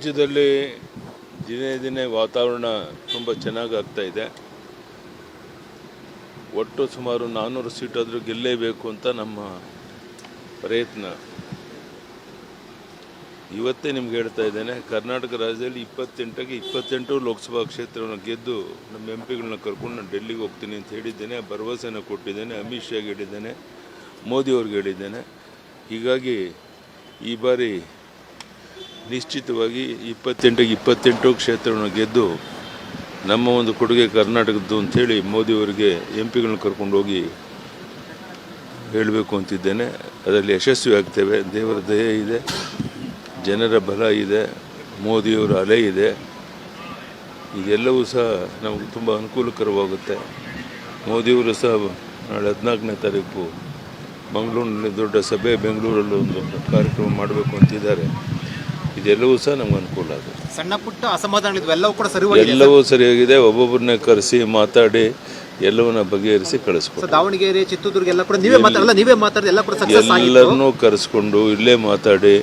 ರಾಜ್ಯದಲ್ಲಿ ದಿನೇ ದಿನೇ ವಾತಾವರಣ ತುಂಬ ಚೆನ್ನಾಗಿ ಆಗ್ತಾ ಇದೆ. ಒಟ್ಟು ಸುಮಾರು 400 ಸೀಟಾದರೂ ಗೆಲ್ಲೇಬೇಕು ಅಂತ ನಮ್ಮ ಪ್ರಯತ್ನ. ಇವತ್ತೇ ನಿಮ್ಗೆ ಹೇಳ್ತಾ ಇದ್ದೇನೆ, ಕರ್ನಾಟಕ ರಾಜ್ಯದಲ್ಲಿ 28ಕ್ಕೆ 28 ಲೋಕಸಭಾ ಕ್ಷೇತ್ರವನ್ನು ಗೆದ್ದು ನಮ್ಮ ಎಂಪಿಗಳನ್ನ ಕರ್ಕೊಂಡು ನಾನು ಡೆಲ್ಲಿಗೆ ಹೋಗ್ತೀನಿ ಅಂತ ಹೇಳಿದ್ದೇನೆ. ಭರವಸೆನ ಕೊಟ್ಟಿದ್ದೇನೆ. ಅಮಿತ್ ಶಾಗೆ ಹೇಳಿದ್ದೇನೆ, ಮೋದಿಯವ್ರಿಗೆ ಹೇಳಿದ್ದೇನೆ. ಹೀಗಾಗಿ ಈ ಬಾರಿ ನಿಶ್ಚಿತವಾಗಿ 28ಕ್ಕೆ 28 ಕ್ಷೇತ್ರವನ್ನು ಗೆದ್ದು ನಮ್ಮ ಒಂದು ಕೊಡುಗೆ ಕರ್ನಾಟಕದ್ದು ಅಂಥೇಳಿ ಮೋದಿಯವರಿಗೆ ಎಂಪಿಗಳನ್ನ ಕರ್ಕೊಂಡು ಹೋಗಿ ಹೇಳಬೇಕು ಅಂತಿದ್ದೇನೆ. ಅದರಲ್ಲಿ ಯಶಸ್ವಿ ಆಗ್ತೇವೆ. ದೇವರ ದಯೆ ಇದೆ, ಜನರ ಬಲ ಇದೆ, ಮೋದಿಯವರ ಅಲೆ ಇದೆ. ಇದೆಲ್ಲವೂ ಸಹ ನಮಗೆ ತುಂಬ ಅನುಕೂಲಕರವಾಗುತ್ತೆ. ಮೋದಿಯವರು ಸಹ ನಾಳೆ 14ನೇ ತಾರೀಕು ಮಂಗಳೂರಿನಲ್ಲಿ ದೊಡ್ಡ ಸಭೆ, ಬೆಂಗಳೂರಲ್ಲಿ ಒಂದು ಕಾರ್ಯಕ್ರಮ ಮಾಡಬೇಕು ಅಂತಿದ್ದಾರೆ. ಇದೆಲ್ಲವೂ ಸಹ ನಮ್ಗೆ ಅನುಕೂಲ ಆಗುತ್ತೆ. ಸಣ್ಣ ಪುಟ್ಟ ಅಸಮಾಧಾನಗಳಿದ್ವು, ಎಲ್ಲವೂ ಸರಿಯಾಗಿದೆ. ಒಬ್ಬೊಬ್ಬರನ್ನೇ ಕರೆಸಿ ಮಾತಾಡಿ ಎಲ್ಲವನ್ನ ಬಗೆಹರಿಸಿ ಕಳಿಸ್ಕೊಡ್ತೀವಿ. ದಾವಣಗೆರೆ, ಚಿತ್ರದುರ್ಗ ಎಲ್ಲ ಕೂಡ ನೀವೇ ಮಾತಾಡಿ ಎಲ್ಲ ಕೂಡ ಎಲ್ಲರನ್ನೂ ಕರೆಸ್ಕೊಂಡು ಇಲ್ಲೇ ಮಾತಾಡಿ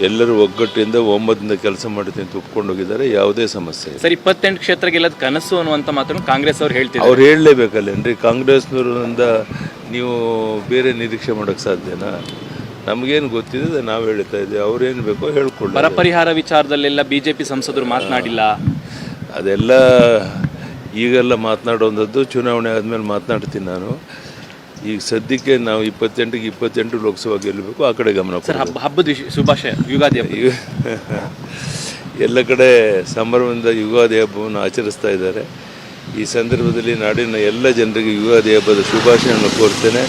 ಎಲ್ಲರೂ ಒಗ್ಗಟ್ಟಿಂದ ಒಮ್ಮತದಿಂದ ಕೆಲಸ ಮಾಡ್ತೀನಿ ಅಂತ ಒಪ್ಕೊಂಡು ಹೋಗಿದ್ದಾರೆ. ಯಾವುದೇ ಸಮಸ್ಯೆ ಇಲ್ಲ. ಸರ್, 28 ಕ್ಷೇತ್ರ ಗೆಲ್ಲೋದು ಕನಸು ಅನ್ನುವಂಥ ಮಾತನ್ನು ಕಾಂಗ್ರೆಸ್ ಅವ್ರು ಹೇಳ್ತಿದ್ದಾರೆ. ಅವ್ರು ಹೇಳಲೇಬೇಕಲ್ಲೇನ್ರಿ? ಕಾಂಗ್ರೆಸ್ನವರಿಂದ ನೀವು ಬೇರೆ ನಿರೀಕ್ಷೆ ಮಾಡೋಕ್ಕೆ ಸಾಧ್ಯನಾ? ನಮಗೇನು ಗೊತ್ತಿದೆ ನಾವು ಹೇಳ್ತಾ ಇದ್ದೀವಿ. ಅವ್ರೇನು ಬೇಕೋ ಹೇಳ್ಕೊಳ್ಳಿ. ಬರ ಪರಿಹಾರ ವಿಚಾರದಲ್ಲೆಲ್ಲ ಬಿಜೆಪಿ ಸಂಸದರು ಮಾತನಾಡಿಲ್ಲ. ಅದೆಲ್ಲ ಈಗೆಲ್ಲ ಮಾತನಾಡೋಂಥದ್ದು ಚುನಾವಣೆ ಆದಮೇಲೆ ಮಾತನಾಡ್ತೀನಿ ನಾನು. ಈಗ ಸದ್ಯಕ್ಕೆ ನಾವು 28ಕ್ಕೆ 28 ಲೋಕಸಭಾ ಗೆಲ್ಲಬೇಕು, ಆ ಕಡೆ ಗಮನ ಸರ್. ಹಬ್ಬದ ಶುಭಾಶಯ, ಯುಗಾದಿ ಹಬ್ಬ. ಎಲ್ಲ ಕಡೆ ಸಂಭ್ರಮದಿಂದ ಯುಗಾದಿ ಹಬ್ಬವನ್ನು ಆಚರಿಸ್ತಾ ಇದ್ದಾರೆ. ಈ ಸಂದರ್ಭದಲ್ಲಿ ನಾಡಿನ ಎಲ್ಲ ಜನರಿಗೆ ಯುಗಾದಿ ಹಬ್ಬದ ಶುಭಾಶಯವನ್ನು ಕೋರ್ತೇನೆ.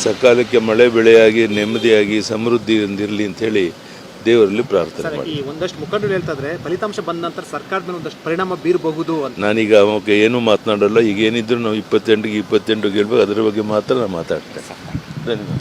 ಸಕಾಲಕ್ಕೆ ಮಳೆ ಬೆಳೆಯಾಗಿ ನೆಮ್ಮದಿಯಾಗಿ ಸಮೃದ್ಧಿಯಿಂದಿರಲಿ ಅಂಥೇಳಿ ದೇವರಲ್ಲಿ ಪ್ರಾರ್ಥನೆ ಮಾಡಿ. ಒಂದಷ್ಟು ಮುಖಂಡರು ಹೇಳ್ತಾ ಇದ್ದಾರೆ ಫಲಿತಾಂಶ ಬಂದ ನಂತರ ಸರ್ಕಾರದ ಮೇಲೆ ಒಂದಷ್ಟು ಪರಿಣಾಮ ಬೀರಬಹುದು ಅಂತ. ನಾನೀಗ ಅವಕ್ಕೆ ಏನೂ ಮಾತನಾಡಲ್ಲ. ಈಗ ಏನಿದ್ರು ನಾವು 28ಕ್ಕೆ 28 ಗೆಲ್ಬೇಕು, ಅದರ ಬಗ್ಗೆ ಮಾತ್ರ ನಾನು ಮಾತಾಡ್ತೇನೆ. ಧನ್ಯವಾದ.